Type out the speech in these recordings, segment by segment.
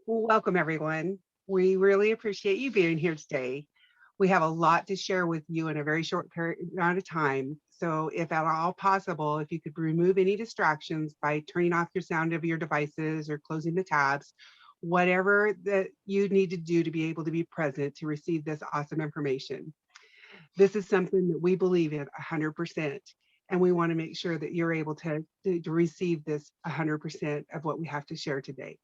Welcome, everyone. We really appreciate you being here today. We have a lot to share with you in a very short amount of time. So, if at all possible, if you could remove any distractions by turning off your sound of your devices or closing the tabs, whatever that you need to do to be able to be present to receive this awesome information. This is something that we believe in 100%, and we want to make sure that you're able to receive this 100% of what we have to share today.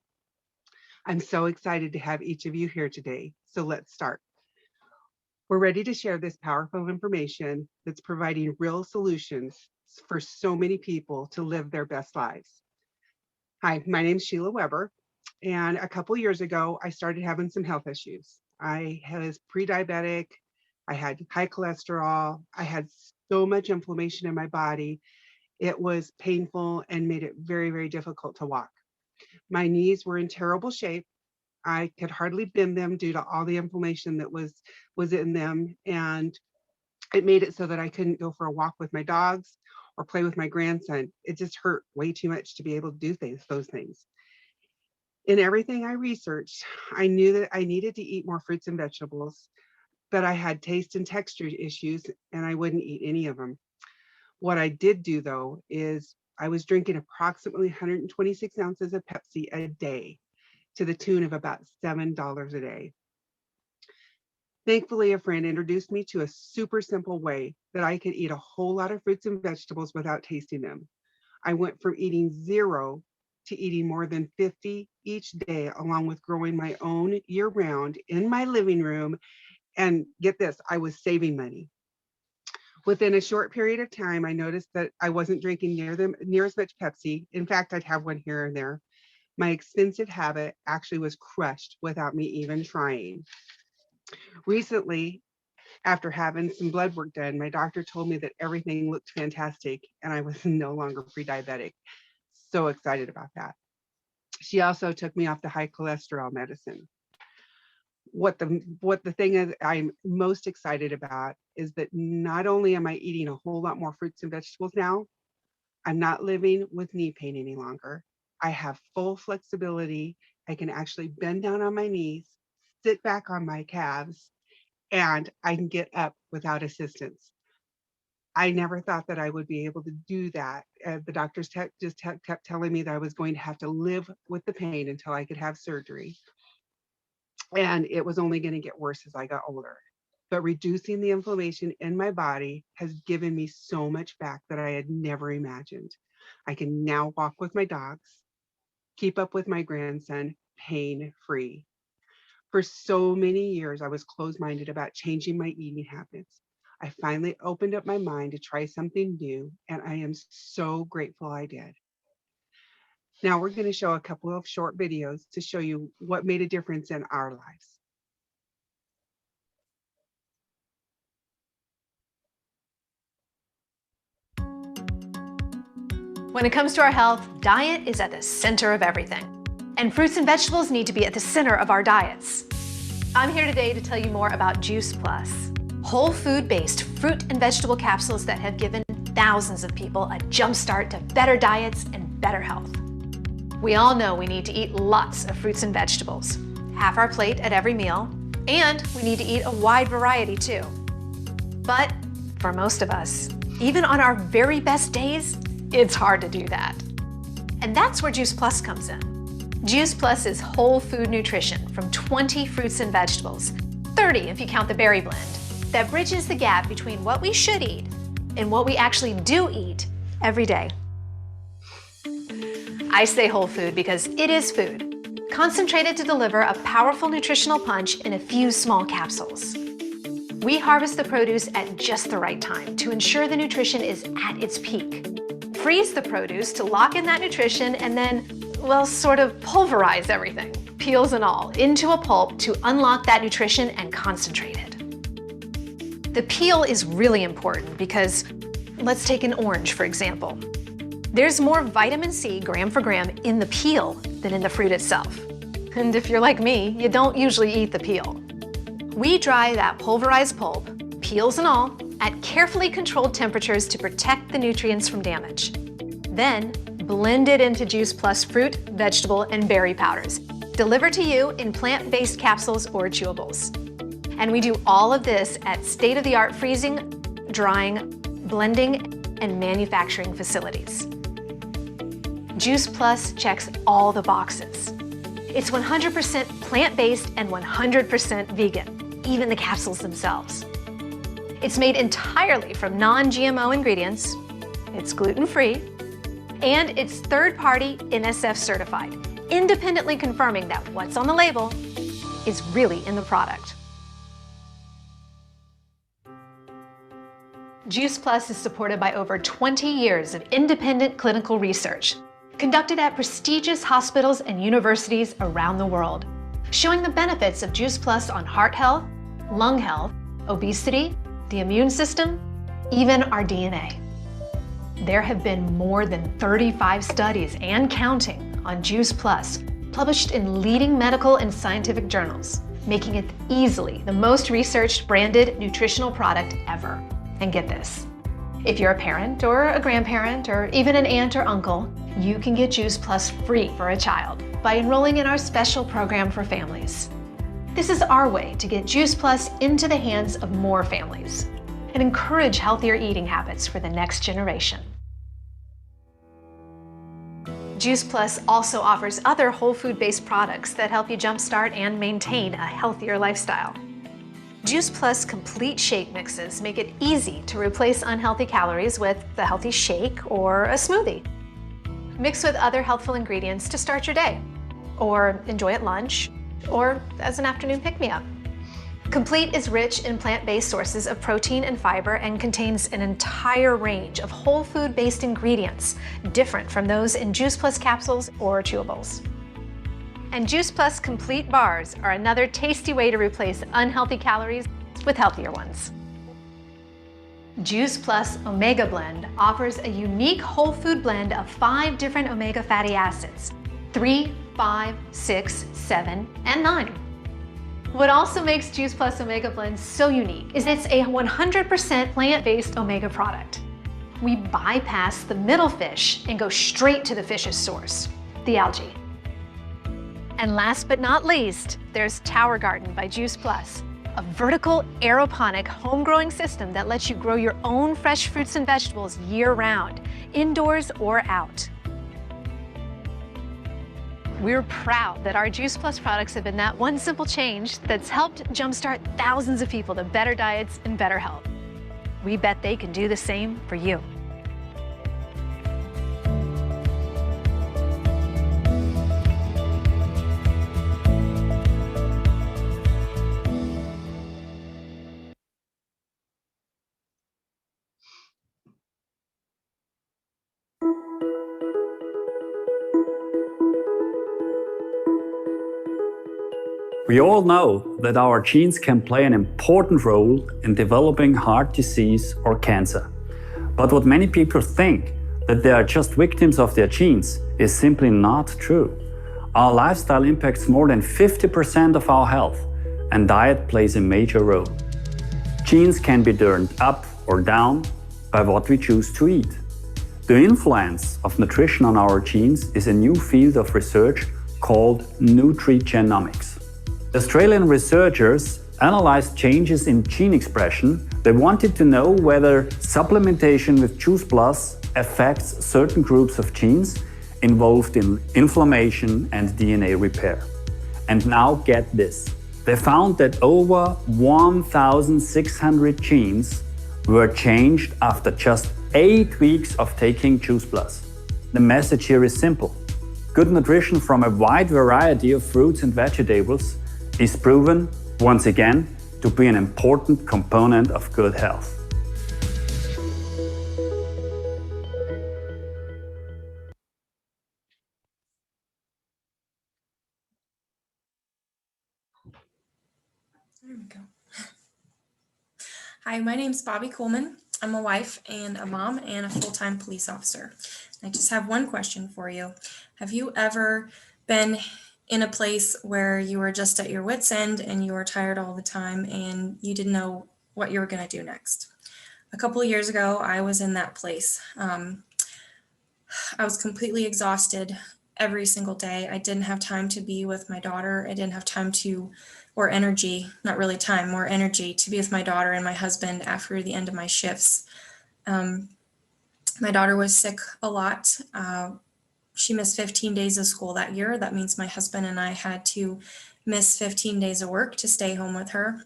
I'm so excited to have each of you here today. So let's start. We're ready to share this powerful information that's providing real solutions for so many people to live their best lives. Hi, my name is Sheila Weber, and a couple years ago, I started having some health issues. I was pre-diabetic, I had high cholesterol, I had so much inflammation in my body. It was painful and made it very, very difficult to walk. My knees were in terrible shape. I could hardly bend them due to all the inflammation that was in them, and it made it so that I couldn't go for a walk with my dogs or play with my grandson. It just hurt way too much to be able to do those things. In everything I researched, I knew that I needed to eat more fruits and vegetables, but I had taste and texture issues and I wouldn't eat any of them. What I did do though is I was drinking approximately 126 ounces of Pepsi a day to the tune of about $7 a day. Thankfully, a friend introduced me to a super simple way that I could eat a whole lot of fruits and vegetables without tasting them. I went from eating 0 to eating more than 50 each day, along with growing my own year round in my living room. And get this, I was saving money. Within a short period of time, I noticed that I wasn't drinking near as much Pepsi. In fact, I'd have one here and there. My expensive habit actually was crushed without me even trying. Recently, after having some blood work done, my doctor told me that everything looked fantastic and I was no longer pre-diabetic. So excited about that. She also took me off the high cholesterol medicine. What the thing is I'm most excited about is that not only am I eating a whole lot more fruits and vegetables now, I'm not living with knee pain any longer. I have full flexibility. I can actually bend down on my knees, sit back on my calves, and I can get up without assistance. I never thought that I would be able to do that. The doctors kept telling me that I was going to have to live with the pain until I could have surgery. And it was only going to get worse as I got older. But reducing the inflammation in my body has given me so much back that I had never imagined. I can now walk with my dogs, keep up with my grandson, pain-free. For so many years, I was closed-minded about changing my eating habits. I finally opened up my mind to try something new, and I am so grateful I did. Now we're going to show a couple of short videos to show you what made a difference in our lives. When it comes to our health, diet is at the center of everything. And fruits and vegetables need to be at the center of our diets. I'm here today to tell you more about Juice Plus, whole food-based fruit and vegetable capsules that have given thousands of people a jump start to better diets and better health. We all know we need to eat lots of fruits and vegetables, half our plate at every meal, and we need to eat a wide variety too. But for most of us, even on our very best days, it's hard to do that. And that's where Juice Plus comes in. Juice Plus is whole food nutrition from 20 fruits and vegetables, 30 if you count the berry blend, that bridges the gap between what we should eat and what we actually do eat every day. I say whole food because it is food, concentrated to deliver a powerful nutritional punch in a few small capsules. We harvest the produce at just the right time to ensure the nutrition is at its peak. Freeze the produce to lock in that nutrition and then, well, sort of pulverize everything, peels and all, into a pulp to unlock that nutrition and concentrate it. The peel is really important because, let's take an orange for example. There's more vitamin C gram for gram in the peel than in the fruit itself. And if you're like me, you don't usually eat the peel. We dry that pulverized pulp, peels and all, at carefully controlled temperatures to protect the nutrients from damage. Then, blend it into Juice Plus fruit, vegetable, and berry powders delivered to you in plant-based capsules or chewables. And we do all of this at state-of-the-art freezing, drying, blending, and manufacturing facilities. Juice Plus checks all the boxes. It's 100% plant-based and 100% vegan, even the capsules themselves. It's made entirely from non-GMO ingredients, it's gluten-free, and it's third-party NSF certified, independently confirming that what's on the label is really in the product. Juice Plus is supported by over 20 years of independent clinical research conducted at prestigious hospitals and universities around the world, showing the benefits of Juice Plus on heart health, lung health, obesity, the immune system, even our DNA. There have been more than 35 studies and counting on Juice Plus, published in leading medical and scientific journals, making it easily the most researched branded nutritional product ever. And get this, if you're a parent or a grandparent or even an aunt or uncle, you can get Juice Plus free for a child by enrolling in our special program for families. This is our way to get Juice Plus into the hands of more families and encourage healthier eating habits for the next generation. Juice Plus also offers other whole food-based products that help you jumpstart and maintain a healthier lifestyle. Juice Plus complete shake mixes make it easy to replace unhealthy calories with a healthy shake or a smoothie. Mix with other healthful ingredients to start your day, or enjoy at lunch, or as an afternoon pick-me-up. Complete is rich in plant-based sources of protein and fiber and contains an entire range of whole food-based ingredients, different from those in Juice Plus capsules or chewables. And Juice Plus Complete bars are another tasty way to replace unhealthy calories with healthier ones. Juice Plus Omega Blend offers a unique whole food blend of 5 different omega fatty acids, 3, 5, 6, 7, and 9. What also makes Juice Plus Omega Blend so unique is it's a 100% plant-based omega product. We bypass the middle fish and go straight to the fish's source, the algae. And last but not least, there's Tower Garden by Juice Plus, a vertical aeroponic home-growing system that lets you grow your own fresh fruits and vegetables year-round, indoors or out. We're proud that our Juice Plus products have been that one simple change that's helped jumpstart thousands of people to better diets and better health. We bet they can do the same for you. We all know that our genes can play an important role in developing heart disease or cancer. But what many people think, that they are just victims of their genes, is simply not true. Our lifestyle impacts more than 50% of our health, and diet plays a major role. Genes can be turned up or down by what we choose to eat. The influence of nutrition on our genes is a new field of research called Nutrigenomics. Australian researchers analyzed changes in gene expression. They wanted to know whether supplementation with Juice Plus affects certain groups of genes involved in inflammation and DNA repair. And now get this. They found that over 1,600 genes were changed after just 8 weeks of taking Juice Plus. The message here is simple. Good nutrition from a wide variety of fruits and vegetables is proven, once again, to be an important component of good health. There we go. Hi, my name's Bobbi Coleman. I'm a wife and a mom and a full-time police officer. I just have one question for you. Have you ever been in a place where you were just at your wit's end and you were tired all the time and you didn't know what you were going to do next? A couple of years ago, I was in that place. I was completely exhausted, every single day. I didn't have time to be with my daughter. I didn't have time to, or energy, not really time, more energy to be with my daughter and my husband after the end of my shifts. My daughter was sick a lot. She missed 15 days of school that year. That means my husband and I had to miss 15 days of work to stay home with her.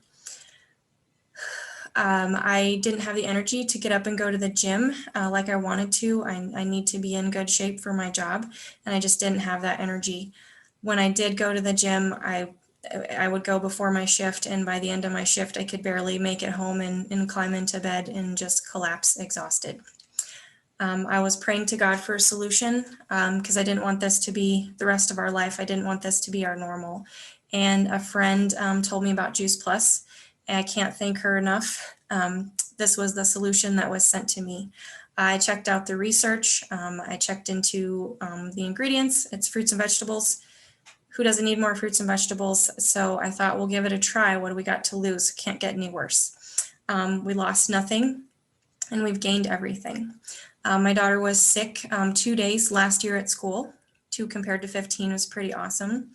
I didn't have the energy to get up and go to the gym like I wanted to. I need to be in good shape for my job, and I just didn't have that energy. When I did go to the gym, I would go before my shift, and by the end of my shift, I could barely make it home and climb into bed and just collapse exhausted. I was praying to God for a solution because I didn't want this to be the rest of our life. I didn't want this to be our normal. And a friend told me about Juice Plus, and I can't thank her enough. This was the solution that was sent to me. I checked out the research. I checked into the ingredients. It's fruits and vegetables. Who doesn't need more fruits and vegetables? So I thought, we'll give it a try. What do we got to lose? Can't get any worse. We lost nothing, and we've gained everything. My daughter was sick 2 days last year at school. 2 compared to 15 was pretty awesome.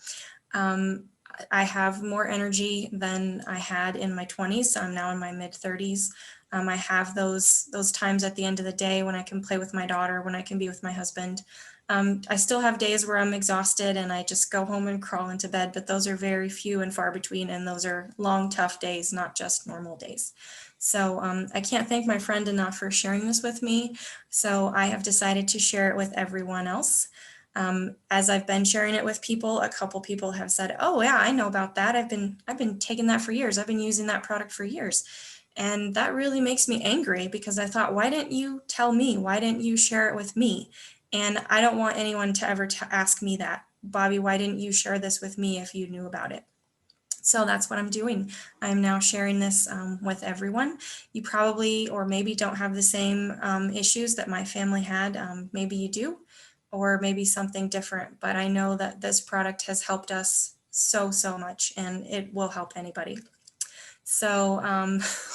I have more energy than I had in my 20s. I'm now in my mid 30s. I have those times at the end of the day when I can play with my daughter, when I can be with my husband. I still have days where I'm exhausted and I just go home and crawl into bed, but those are very few and far between, and those are long, tough days, not just normal days. So I can't thank my friend enough for sharing this with me. So I have decided to share it with everyone else. As I've been sharing it with people, a couple people have said, "Oh yeah, I know about that. I've been taking that for years. I've been using that product for years." And that really makes me angry because I thought, why didn't you tell me? Why didn't you share it with me? And I don't want anyone to ever ask me that. Bobbi, why didn't you share this with me if you knew about it? So that's what I'm doing. I'm now sharing this with everyone. You probably or maybe don't have the same issues that my family had. Maybe you do, or maybe something different. But I know that this product has helped us so much, and it will help anybody. So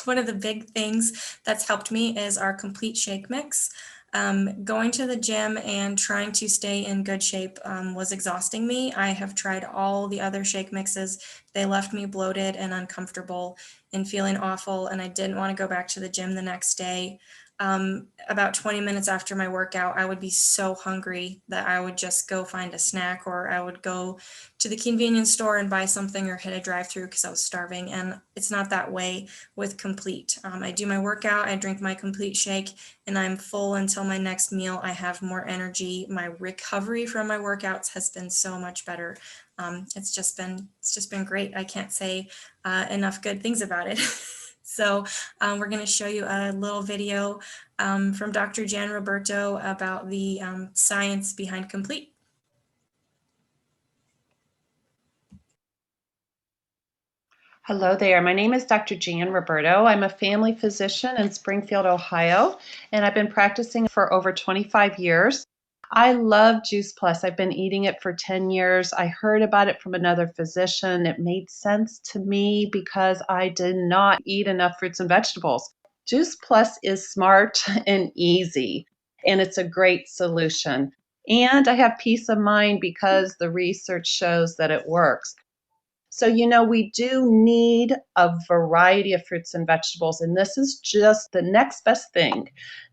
one of the big things that's helped me is our complete shake mix. Going to the gym and trying to stay in good shape was exhausting me. I have tried all the other shake mixes. They left me bloated and uncomfortable and feeling awful, and I didn't want to go back to the gym the next day. About 20 minutes after my workout, I would be so hungry that I would just go find a snack, or I would go to the convenience store and buy something or hit a drive-through because I was starving. And it's not that way with Complete. I do my workout, I drink my Complete shake, and I'm full until my next meal. I have more energy. My recovery from my workouts has been so much better. It's just been great. I can't say enough good things about it. So we're going to show you a little video from Dr. Jan Roberto about the science behind Complete. Hello there. My name is Dr. Jan Roberto. I'm a family physician in Springfield, Ohio, and I've been practicing for over 25 years. I love Juice Plus. I've been eating it for 10 years. I heard about it from another physician. It made sense to me because I did not eat enough fruits and vegetables. Juice Plus is smart and easy, and it's a great solution. And I have peace of mind because the research shows that it works. So, we do need a variety of fruits and vegetables, and this is just the next best thing,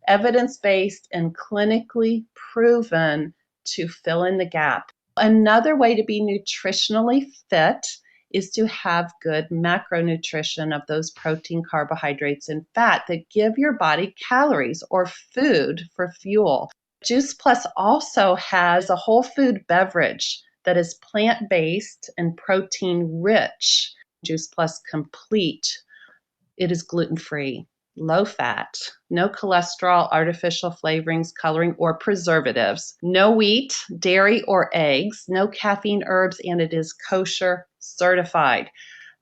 evidence-based and clinically proven to fill in the gap. Another way to be nutritionally fit is to have good macronutrition of those protein, carbohydrates, and fat that give your body calories or food for fuel. Juice Plus also has a whole food beverage that is plant-based and protein-rich. Juice Plus Complete. It is gluten-free, low-fat, no cholesterol, artificial flavorings, coloring, or preservatives, no wheat, dairy, or eggs, no caffeine, herbs, and it is kosher certified.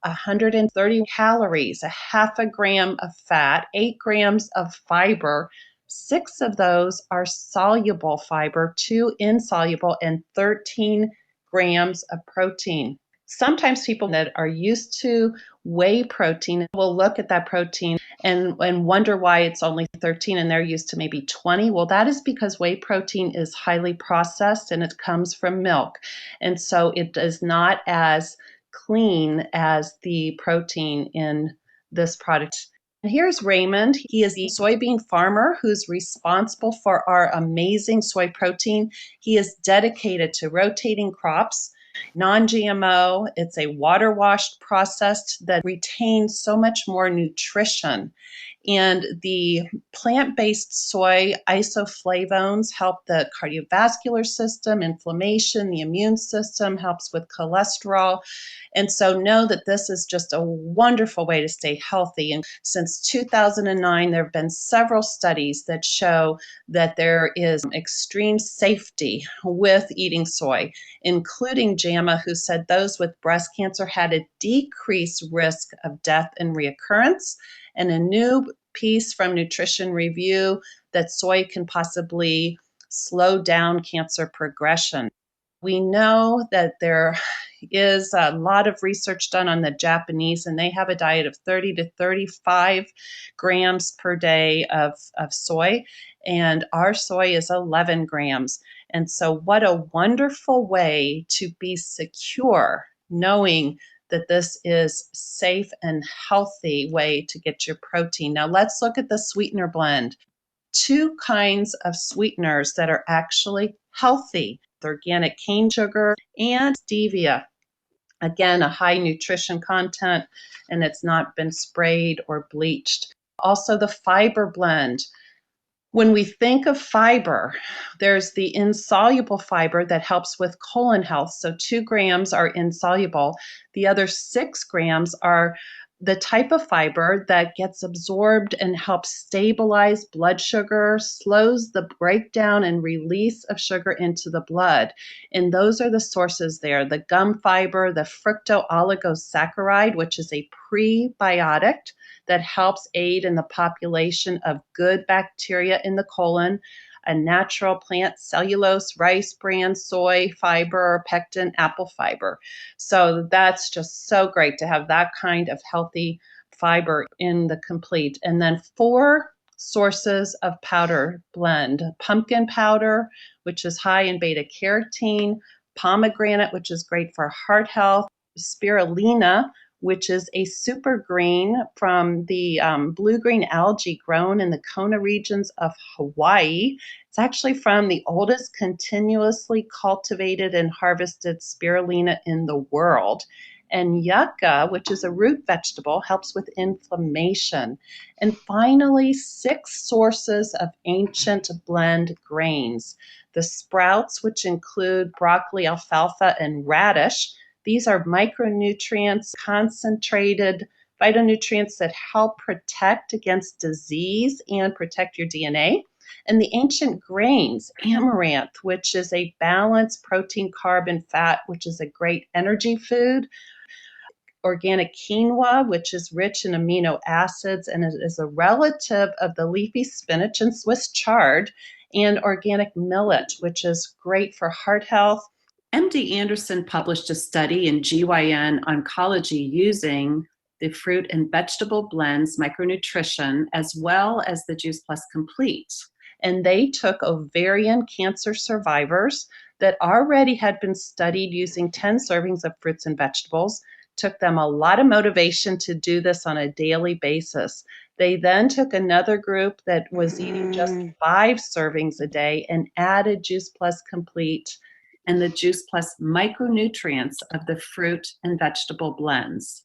130 calories, a half a gram of fat, 8 grams of fiber. 6 of those are soluble fiber, 2 insoluble, and 13 grams of protein. Sometimes people that are used to whey protein will look at that protein and wonder why it's only 13 and they're used to maybe 20. Well, that is because whey protein is highly processed and it comes from milk. And so it is not as clean as the protein in this product. And here's Raymond. He is the soybean farmer who's responsible for our amazing soy protein. He is dedicated to rotating crops, non-GMO. It's a water washed processed that retains so much more nutrition. And the plant-based soy isoflavones help the cardiovascular system, inflammation, the immune system, helps with cholesterol. And so know that this is just a wonderful way to stay healthy. And since 2009, there have been several studies that show that there is extreme safety with eating soy, including JAMA, who said those with breast cancer had a decreased risk of death and reoccurrence, and a new piece from Nutrition Review that soy can possibly slow down cancer progression. We know that there is a lot of research done on the Japanese, and they have a diet of 30 to 35 grams per day of soy, and our soy is 11 grams. And so what a wonderful way to be secure, knowing that this is safe and healthy way to get your protein. Now let's look at the sweetener blend. Two kinds of sweeteners that are actually healthy: organic cane sugar and stevia. Again, a high nutrition content, and it's not been sprayed or bleached. Also the fiber blend. When we think of fiber, there's the insoluble fiber that helps with colon health. So 2 grams are insoluble. The other 6 grams are the type of fiber that gets absorbed and helps stabilize blood sugar, slows the breakdown and release of sugar into the blood. And those are the sources there: the gum fiber, the fructooligosaccharides, which is a prebiotic that helps aid in the population of good bacteria in the colon, a natural plant cellulose, rice bran, soy fiber, pectin, apple fiber. So that's just so great to have that kind of healthy fiber in the complete. And then 4 sources of powder blend: pumpkin powder, which is high in beta carotene; pomegranate, which is great for heart health; spirulina, which is a super green from the blue-green algae grown in the Kona regions of Hawaii. It's actually from the oldest continuously cultivated and harvested spirulina in the world. And yucca, which is a root vegetable, helps with inflammation. And finally, 6 sources of ancient blend grains: the sprouts, which include broccoli, alfalfa, and radish. These are micronutrients, concentrated phytonutrients that help protect against disease and protect your DNA. And the ancient grains, amaranth, which is a balanced protein, carb, and fat, which is a great energy food. Organic quinoa, which is rich in amino acids and is a relative of the leafy spinach and Swiss chard. And organic millet, which is great for heart health. MD Anderson published a study in GYN Oncology using the fruit and vegetable blends micronutrition as well as the Juice Plus Complete. And they took ovarian cancer survivors that already had been studied using 10 servings of fruits and vegetables. Took them a lot of motivation to do this on a daily basis. They then took another group that was eating just 5 servings a day and added Juice Plus Complete and the Juice Plus micronutrients of the fruit and vegetable blends.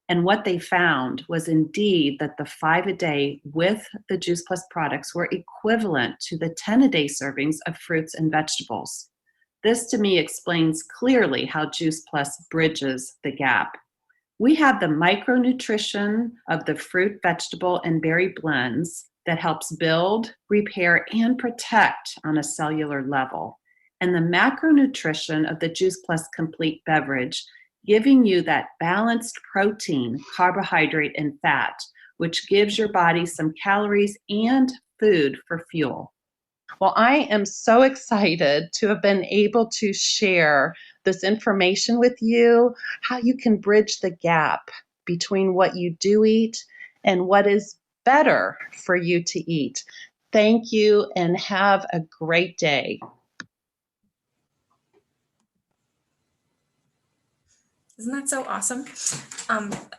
And what they found was indeed that the 5 a day with the Juice Plus products were equivalent to the 10 a day servings of fruits and vegetables. This to me explains clearly how Juice Plus bridges the gap. We have the micronutrition of the fruit, vegetable, and berry blends that helps build, repair, and protect on a cellular level, and the macronutrition of the Juice Plus Complete beverage, giving you that balanced protein, carbohydrate, and fat, which gives your body some calories and food for fuel. Well, I am so excited to have been able to share this information with you, how you can bridge the gap between what you do eat and what is better for you to eat. Thank you and have a great day. Isn't that so awesome?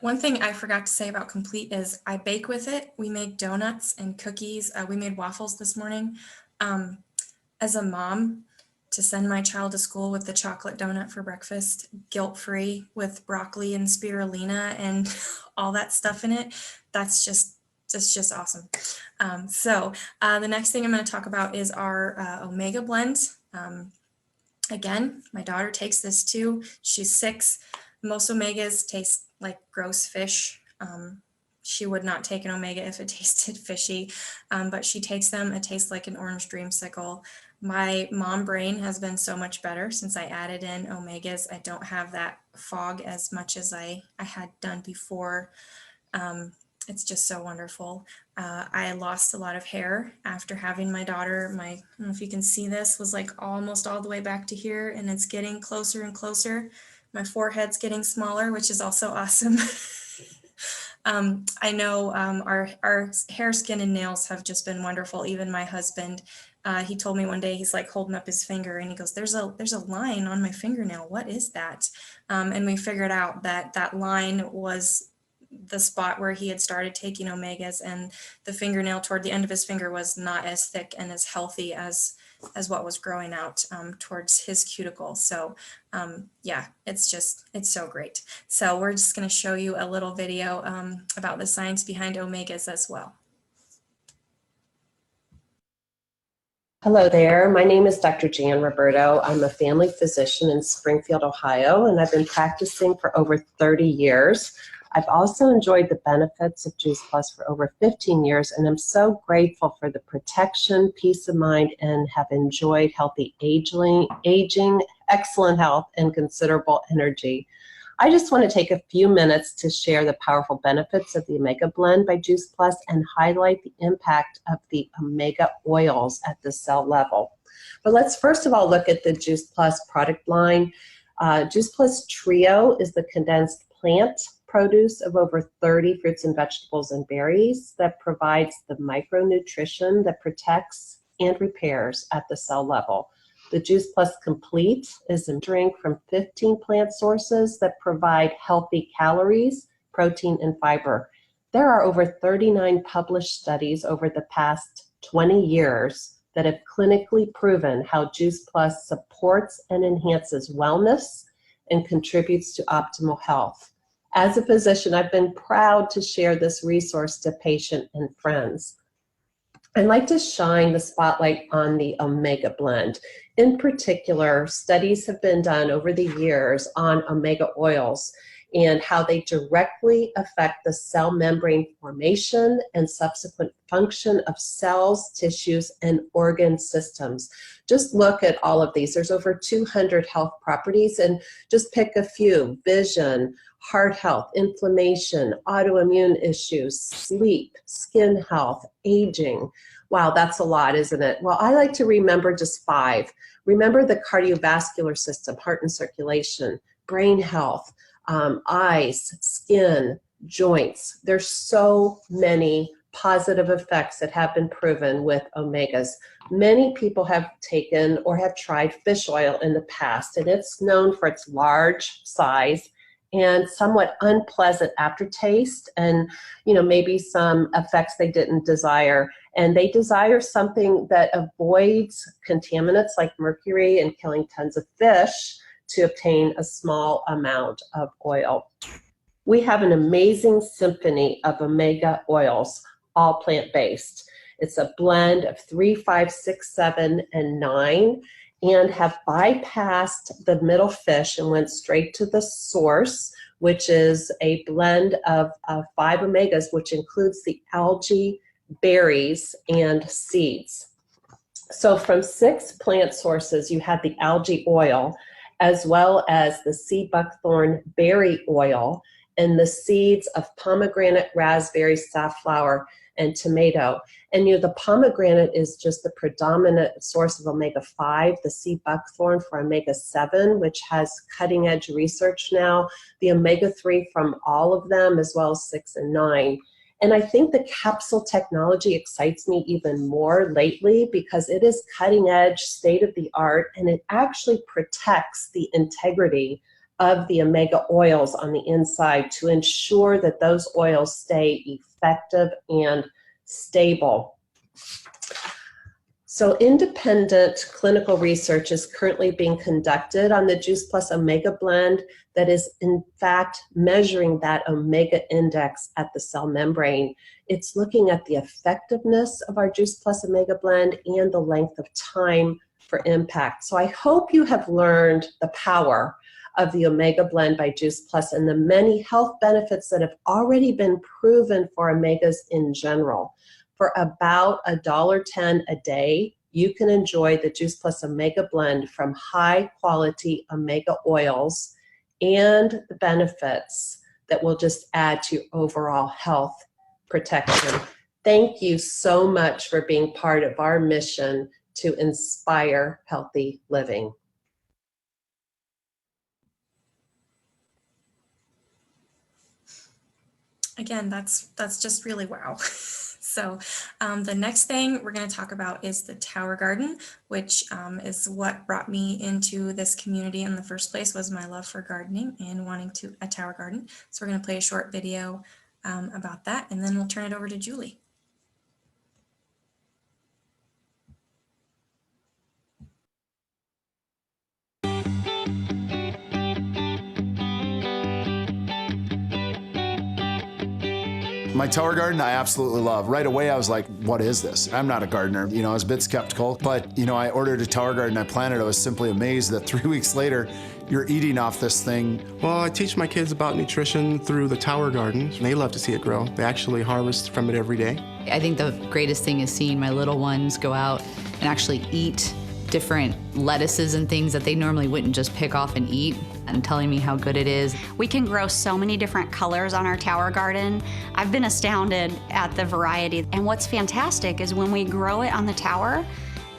One thing I forgot to say about Complete is I bake with it. We make donuts and cookies. We made waffles this morning. As a mom, to send my child to school with the chocolate donut for breakfast, guilt-free with broccoli and spirulina and all that stuff in it, that's just awesome. The next thing I'm going to talk about is our Omega blend. Again, my daughter takes this too. She's 6. Most omegas taste like gross fish. She would not take an omega if it tasted fishy, but she takes them. It tastes like an orange dreamsicle. My mom brain has been so much better since I added in omegas. I don't have that fog as much as I had done before. It's just so wonderful. I lost a lot of hair after having my daughter. I don't know if you can see this, was like almost all the way back to here, and it's getting closer and closer. My forehead's getting smaller, which is also awesome. I know our hair, skin, and nails have just been wonderful. Even my husband, he told me one day, he's like holding up his finger and he goes, there's a line on my fingernail. What is that? And we figured out that line was the spot where he had started taking omegas, and the fingernail toward the end of his finger was not as thick and as healthy as what was growing out towards his cuticle. So yeah, it's so great. So we're just going to show you a little video about the science behind omegas as well. Hello there. My name is Dr. Jan Roberto. I'm a family physician in Springfield, Ohio, and I've been practicing for over 30 years. I've also enjoyed the benefits of Juice Plus for over 15 years, and I'm so grateful for the protection, peace of mind, and have enjoyed healthy aging, excellent health, and considerable energy. I just want to take a few minutes to share the powerful benefits of the Omega Blend by Juice Plus and highlight the impact of the Omega oils at the cell level. But let's first of all look at the Juice Plus product line. Juice Plus Trio is the condensed plant produce of over 30 fruits and vegetables and berries that provides the micronutrition that protects and repairs at the cell level. The Juice Plus Complete is a drink from 15 plant sources that provide healthy calories, protein, and fiber. There are over 39 published studies over the past 20 years that have clinically proven how Juice Plus supports and enhances wellness and contributes to optimal health. As a physician, I've been proud to share this resource to patients and friends. I'd like to shine the spotlight on the Omega Blend. In particular, studies have been done over the years on omega oils and how they directly affect the cell membrane formation and subsequent function of cells, tissues, and organ systems. Just look at all of these. There's over 200 health properties, and just pick a few: vision, heart health, inflammation, autoimmune issues, sleep, skin health, aging. Wow, that's a lot, isn't it? Well, I like to remember just 5. Remember the cardiovascular system, heart and circulation, brain health, eyes, skin, joints. There's so many positive effects that have been proven with omegas. Many people have taken or have tried fish oil in the past, and it's known for its large size and somewhat unpleasant aftertaste, and maybe some effects they didn't desire. And they desire something that avoids contaminants like mercury and killing tons of fish to obtain a small amount of oil. We have an amazing symphony of omega oils, all plant-based. It's a blend of 3, 5, 6, 7, and 9, and have bypassed the middle fish and went straight to the source, which is a blend of 5 omegas, which includes the algae, berries, and seeds. So from 6 plant sources, you have the algae oil, as well as the sea buckthorn berry oil, and the seeds of pomegranate, raspberry, safflower, and tomato. And the pomegranate is just the predominant source of omega-5, the sea buckthorn for omega-7, which has cutting-edge research now, the omega-3 from all of them, as well as 6 and 9. And I think the capsule technology excites me even more lately because it is cutting edge, state of the art, and it actually protects the integrity of the omega oils on the inside to ensure that those oils stay effective and stable. So independent clinical research is currently being conducted on the Juice Plus Omega blend that is in fact measuring that omega index at the cell membrane. It's looking at the effectiveness of our Juice Plus Omega blend and the length of time for impact. So I hope you have learned the power of the Omega blend by Juice Plus and the many health benefits that have already been proven for omegas in general. For about $1.10 a day, you can enjoy the Juice Plus Omega blend from high quality omega oils and the benefits that will just add to your overall health protection. Thank you so much for being part of our mission to inspire healthy living. Again, that's just really wow. So the next thing we're going to talk about is the Tower Garden, which is what brought me into this community in the first place, was my love for gardening and wanting a tower garden. So we're going to play a short video about that, and then we'll turn it over to Julie. My tower garden, I absolutely love. Right away, I was like, what is this? I'm not a gardener, I was a bit skeptical, but I ordered a tower garden, I planted it, I was simply amazed that 3 weeks later, you're eating off this thing. Well, I teach my kids about nutrition through the tower garden. They love to see it grow. They actually harvest from it every day. I think the greatest thing is seeing my little ones go out and actually eat different lettuces and things that they normally wouldn't just pick off and eat, and telling me how good it is. We can grow so many different colors on our tower garden. I've been astounded at the variety. And what's fantastic is when we grow it on the tower,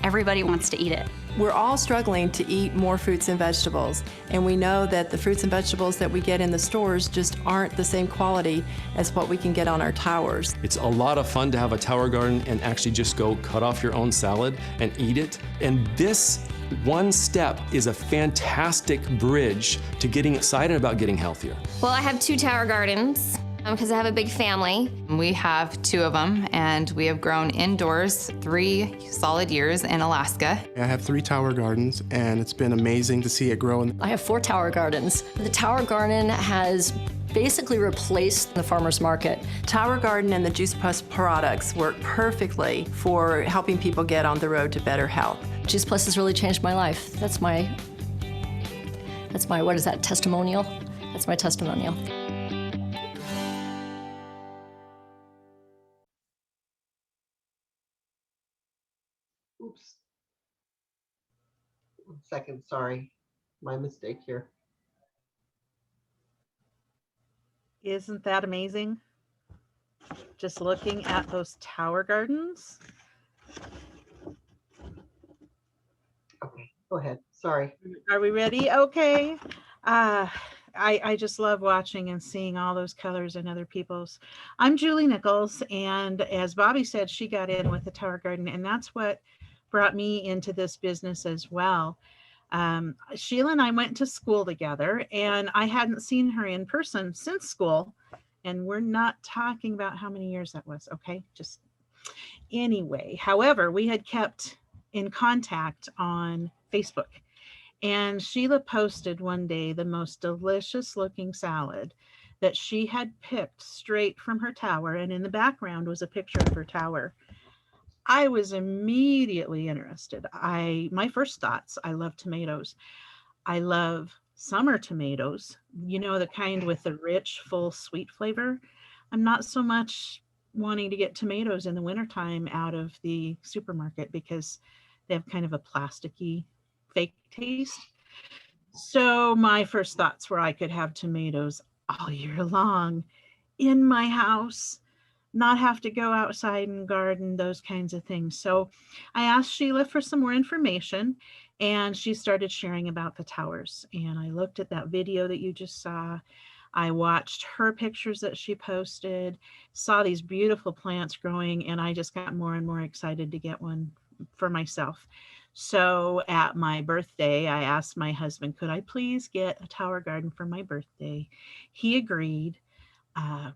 everybody wants to eat it. We're all struggling to eat more fruits and vegetables, and we know that the fruits and vegetables that we get in the stores just aren't the same quality as what we can get on our towers. It's a lot of fun to have a tower garden and actually just go cut off your own salad and eat it. And this one step is a fantastic bridge to getting excited about getting healthier. Well, I have 2 tower gardens because I have a big family. We have 2 of them, and we have grown indoors 3 solid years in Alaska. I have 3 tower gardens, and it's been amazing to see it grow. I have 4 tower gardens. The tower garden has basically replaced the farmer's market. Tower Garden and the Juice Plus products work perfectly for helping people get on the road to better health. Juice Plus has really changed my life. That's my, what is that, testimonial? That's my testimonial. Oops. 1 second, sorry. My mistake here. Isn't that amazing? Just looking at those tower gardens. Okay, go ahead. Sorry. Are we ready? Okay. I just love watching and seeing all those colors in other people's. I'm Julie Nichols, and as Bobbi said, she got in with the tower garden, and that's what brought me into this business as well. Sheila and I went to school together, and I hadn't seen her in person since school, and we're not talking about how many years that was, okay? Just anyway. However, we had kept in contact on Facebook, and Sheila posted one day the most delicious looking salad that she had picked straight from her tower, and in the background was a picture of her tower. I was immediately interested. My first thoughts, I love tomatoes. I love summer tomatoes, the kind with the rich, full, sweet flavor. I'm not so much wanting to get tomatoes in the wintertime out of the supermarket because they have kind of a plasticky, fake taste. So my first thoughts were I could have tomatoes all year long in my house, not have to go outside and garden, those kinds of things. So I asked Sheila for some more information, and she started sharing about the towers. And I looked at that video that you just saw. I watched her pictures that she posted, saw these beautiful plants growing, and I just got more and more excited to get one for myself. So at my birthday, I asked my husband, could I please get a tower garden for my birthday? He agreed.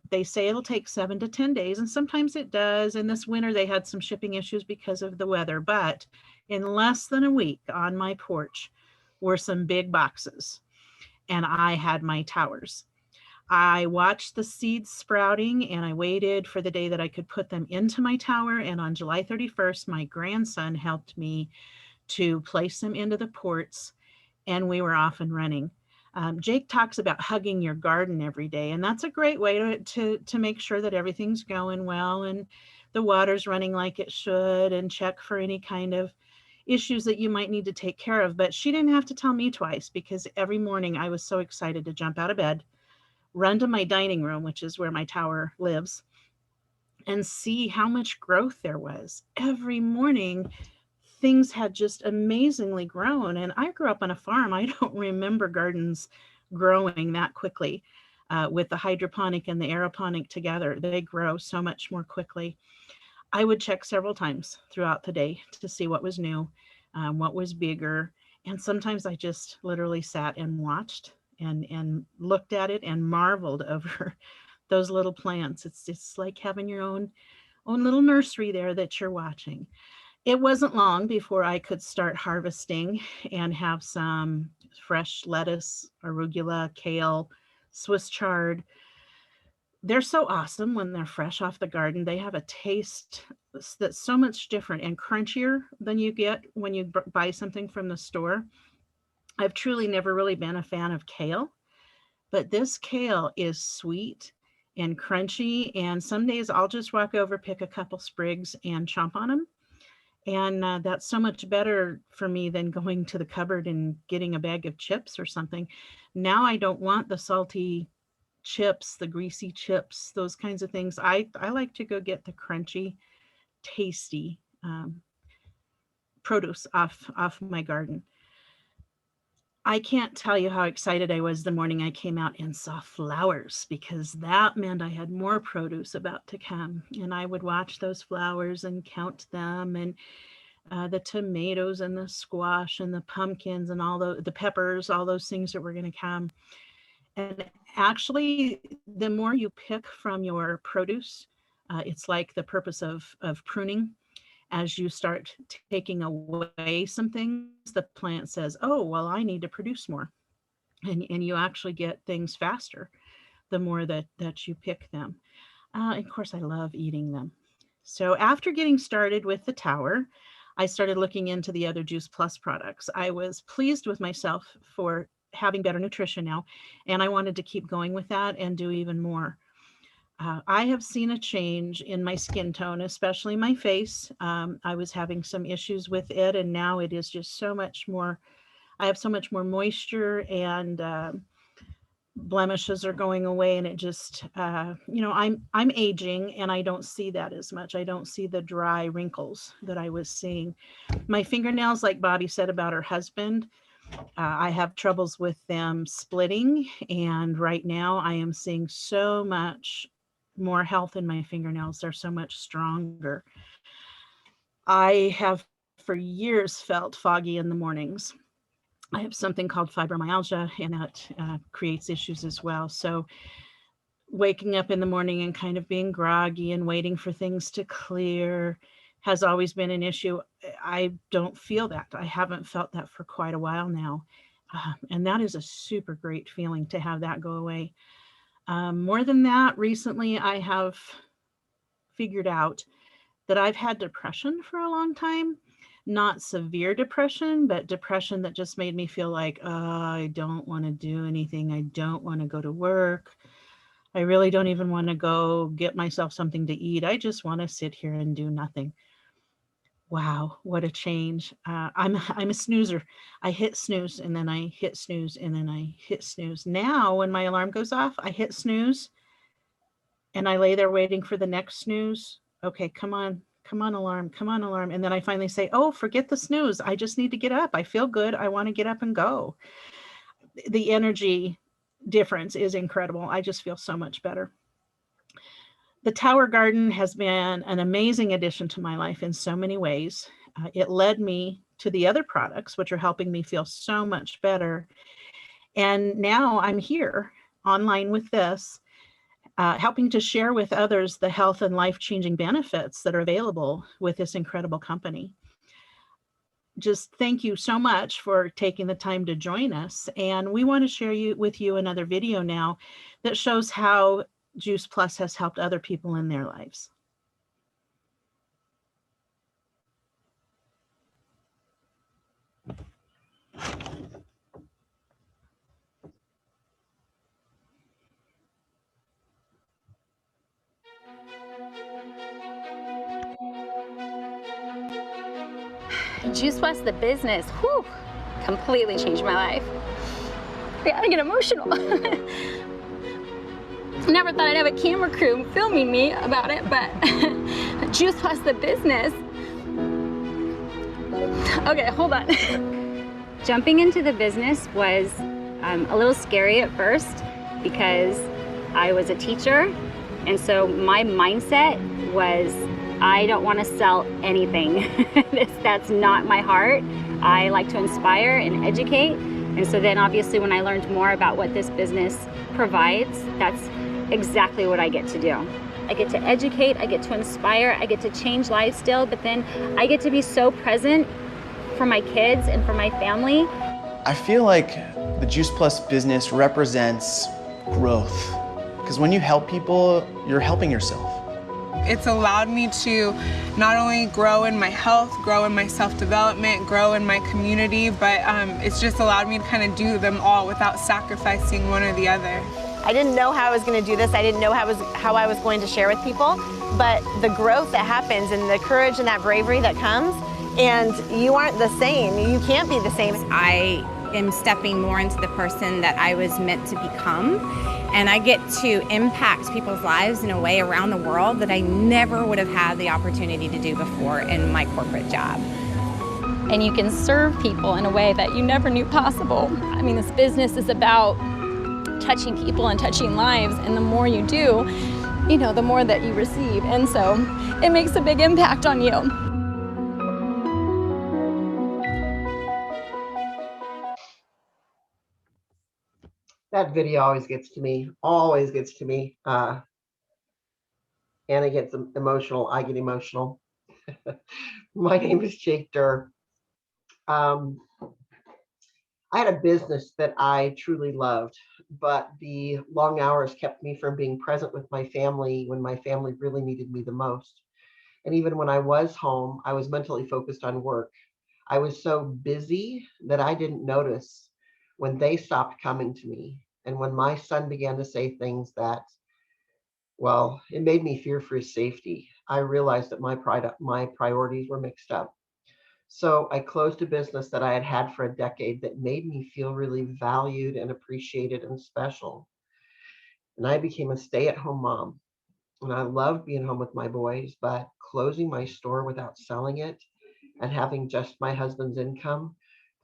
They say it'll take 7 to 10 days, and sometimes it does. And this winter, they had some shipping issues because of the weather. But in less than a week on my porch were some big boxes, and I had my towers. I watched the seeds sprouting, and I waited for the day that I could put them into my tower. And on July 31st, my grandson helped me to place them into the ports, and we were off and running. Jake talks about hugging your garden every day, and that's a great way to make sure that everything's going well and the water's running like it should, and check for any kind of issues that you might need to take care of. But she didn't have to tell me twice, because every morning I was so excited to jump out of bed, run to my dining room, which is where my tower lives, and see how much growth there was. Every morning, things had just amazingly grown. And I grew up on a farm. I don't remember gardens growing that quickly. With the hydroponic and the aeroponic together, they grow so much more quickly. I would check several times throughout the day to see what was new, what was bigger. And sometimes I just literally sat and watched and looked at it and marveled over those little plants. It's like having your own little nursery there that you're watching. It wasn't long before I could start harvesting and have some fresh lettuce, arugula, kale, Swiss chard. They're so awesome when they're fresh off the garden. They have a taste that's so much different and crunchier than you get when you buy something from the store. I've truly never really been a fan of kale, but this kale is sweet and crunchy. And some days I'll just walk over, pick a couple sprigs, and chomp on them. And that's so much better for me than going to the cupboard and getting a bag of chips or something. Now I don't want the salty chips, the greasy chips, those kinds of things. I like to go get the crunchy, tasty produce off my garden. I can't tell you how excited I was the morning I came out and saw flowers, because that meant I had more produce about to come. And I would watch those flowers and count them, and the tomatoes and the squash and the pumpkins and all the peppers, all those things that were going to come. And actually, the more you pick from your produce, it's like the purpose of pruning. As you start taking away some things, the plant says, oh, well, I need to produce more. And you actually get things faster the more that you pick them. Of course, I love eating them. So after getting started with the tower, I started looking into the other Juice Plus products. I was pleased with myself for having better nutrition now, and I wanted to keep going with that and do even more. I have seen a change in my skin tone, especially my face. I was having some issues with it, and now it is just so much more. I have so much more moisture, and blemishes are going away, and it just, I'm aging, and I don't see that as much. I don't see the dry wrinkles that I was seeing. My fingernails, like Bobbi said about her husband, I have troubles with them splitting, and right now I am seeing so much more health in my fingernails. They're so much stronger. I have for years felt foggy in the mornings. I have something called fibromyalgia, and that creates issues as well. So waking up in the morning and kind of being groggy and waiting for things to clear has always been an issue. I don't feel that. I haven't felt that for quite a while now. And that is a super great feeling to have that go away. More than that, recently I have figured out that I've had depression for a long time. Not severe depression, but depression that just made me feel like, I don't want to do anything. I don't want to go to work. I really don't even want to go get myself something to eat. I just want to sit here and do nothing. Wow, what a change. I'm a snoozer. I hit snooze, and then I hit snooze, and then I hit snooze. Now, when my alarm goes off, I hit snooze, and I lay there waiting for the next snooze. Okay, come on, alarm, come on, alarm. And then I finally say, oh, forget the snooze. I just need to get up. I feel good. I want to get up and go. The energy difference is incredible. I just feel so much better. The Tower Garden has been an amazing addition to my life in so many ways. It led me to the other products, which are helping me feel so much better. And now I'm here online with this, helping to share with others the health and life-changing benefits that are available with this incredible company. Just thank you so much for taking the time to join us. And we want to share with you another video now that shows how Juice Plus has helped other people in their lives. Juice Plus, the business, whew, completely changed my life. I gotta get emotional. Never thought I'd have a camera crew filming me about it, but Juice Plus, the business. Okay, hold on. Jumping into the business was a little scary at first because I was a teacher, and so my mindset was, I don't want to sell anything. That's not my heart. I like to inspire and educate. And so then obviously when I learned more about what this business provides, that's exactly what I get to do. I get to educate, I get to inspire, I get to change lives still, but then I get to be so present for my kids and for my family. I feel like the Juice Plus business represents growth. Because when you help people, you're helping yourself. It's allowed me to not only grow in my health, grow in my self-development, grow in my community, but it's just allowed me to kind of do them all without sacrificing one or the other. I didn't know how I was going to do this. I didn't know how I was going to share with people, but the growth that happens and the courage and that bravery that comes, and you aren't the same. You can't be the same. I am stepping more into the person that I was meant to become. And I get to impact people's lives in a way around the world that I never would have had the opportunity to do before in my corporate job. And you can serve people in a way that you never knew possible. I mean, this business is about touching people and touching lives, and the more you do, the more that you receive. And so it makes a big impact on you. That video always gets to me, always gets to me. Anna gets emotional, I get emotional. My name is Jake Durr. I had a business that I truly loved, but the long hours kept me from being present with my family when my family really needed me the most. And even when I was home, I was mentally focused on work. I was so busy that I didn't notice when they stopped coming to me. And when my son began to say things that, well, it made me fear for his safety, I realized that my priorities were mixed up. So I closed a business that I had had for a decade that made me feel really valued and appreciated and special. And I became a stay-at-home mom. And I loved being home with my boys, but closing my store without selling it and having just my husband's income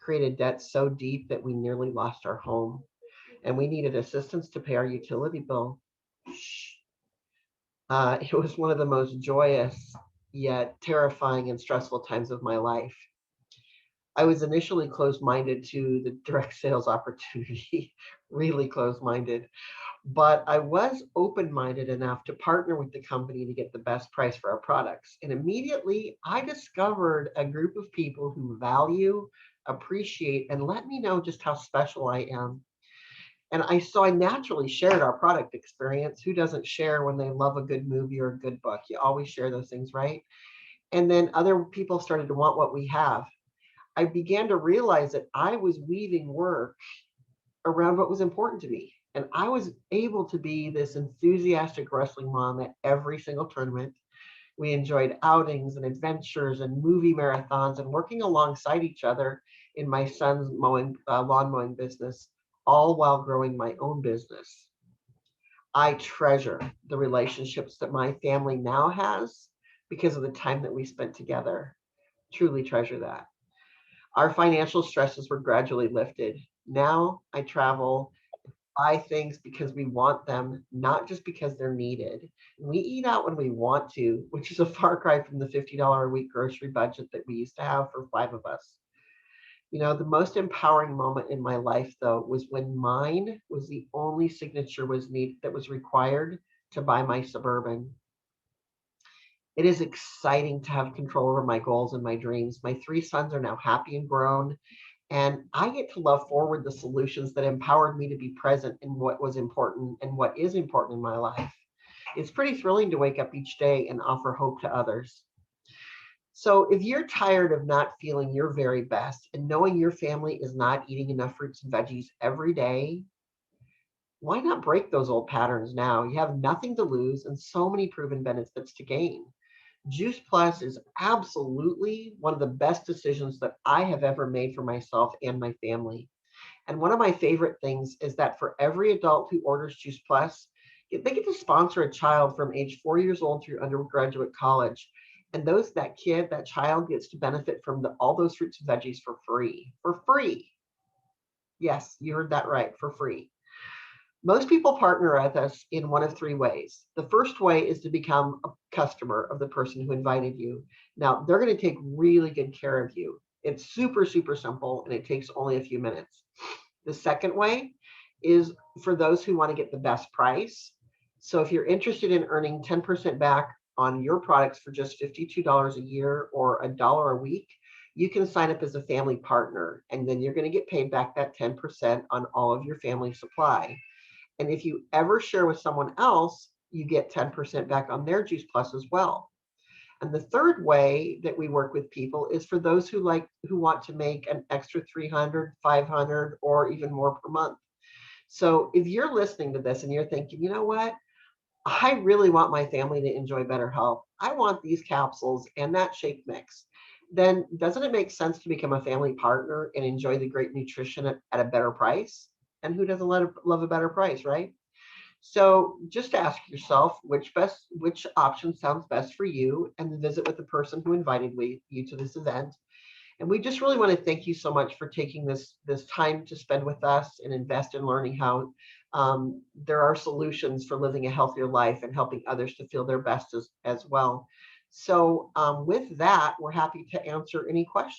created debt so deep that we nearly lost our home. And we needed assistance to pay our utility bill. It was one of the most joyous yet terrifying and stressful times of my life. I was initially closed-minded to the direct sales opportunity, really closed-minded, but I was open-minded enough to partner with the company to get the best price for our products. And immediately I discovered a group of people who value, appreciate, and let me know just how special I am. And so I naturally shared our product experience. Who doesn't share when they love a good movie or a good book? You always share those things, right? And then other people started to want what we have. I began to realize that I was weaving work around what was important to me. And I was able to be this enthusiastic wrestling mom at every single tournament. We enjoyed outings and adventures and movie marathons and working alongside each other in my son's lawn mowing business, all while growing my own business. I treasure the relationships that my family now has because of the time that we spent together. Truly treasure that. Our financial stresses were gradually lifted. Now I travel buy things because we want them, not just because they're needed. And we eat out when we want to, which is a far cry from the $50 a week grocery budget that we used to have for 5 of us. You know, the most empowering moment in my life, though, was when mine was the only signature that was required to buy my Suburban. It is exciting to have control over my goals and my dreams. My 3 sons are now happy and grown, and I get to love forward the solutions that empowered me to be present in what was important and what is important in my life. It's pretty thrilling to wake up each day and offer hope to others. So if you're tired of not feeling your very best and knowing your family is not eating enough fruits and veggies every day, why not break those old patterns now? You have nothing to lose and so many proven benefits to gain. Juice Plus is absolutely one of the best decisions that I have ever made for myself and my family. And one of my favorite things is that for every adult who orders Juice Plus, they get to sponsor a child from age 4 years old through undergraduate college. And that child gets to benefit from all those fruits and veggies for free. For free. Yes, you heard that right, for free. Most people partner with us in one of 3 ways. The first way is to become a customer of the person who invited you. Now, they're going to take really good care of you. It's super, super simple, and it takes only a few minutes. The second way is for those who want to get the best price. So if you're interested in earning 10% back on your products for just $52 a year or $1 a week, you can sign up as a family partner, and then you're going to get paid back that 10% on all of your family supply. And if you ever share with someone else, you get 10% back on their Juice Plus as well. And the third way that we work with people is for those who want to make an extra $300, $500, or even more per month. So if you're listening to this and you're thinking, you know what? I really want my family to enjoy better health. I want these capsules and that shake mix. Then doesn't it make sense to become a family partner and enjoy the great nutrition at a better price? And who doesn't love a better price, right? So just ask yourself which option sounds best for you, and then visit with the person who invited you to this event. And we just really want to thank you so much for taking this time to spend with us and invest in learning how there are solutions for living a healthier life and helping others to feel their best as well. So with that, we're happy to answer any questions.